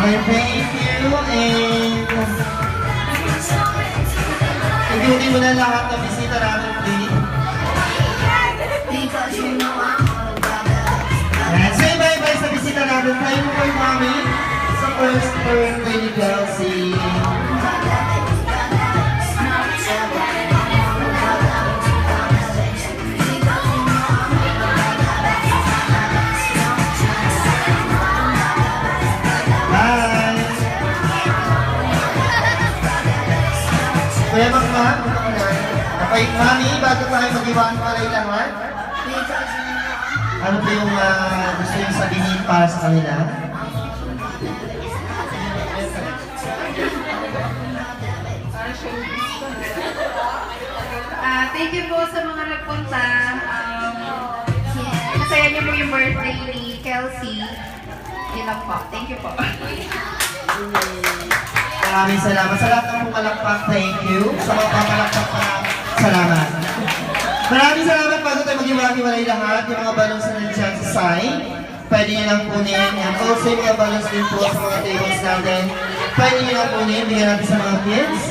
Okay, thank you. And ikutin mo na lahat ng bisita natin, please. And say bye-bye sa bisita natin. Tayo mo kay Mami sa first birthday ni Kelsey. Kaya magmahal, kapait Mami, bago tayo mag-iwan para ilaman, ano po yung gusto yung sabihin para sa kanila? Thank you po sa mga nagpunta. Masaya niyo po yung birthday ni Kelsey. Yun lang po. Thank you po. Maraming salamat. Sa lahat ng pumalakpak, thank you. Sa mga pamalakpak pa, salamat. Maraming salamat bago tayo mag-iwagi-walay lahat. Yung mga balons na nandiyan sa side, pwede nyo lang kunin. And also yung mga balons din po sa mga tables natin, pwede nyo lang kunin. Bigyan natin sa mga kids.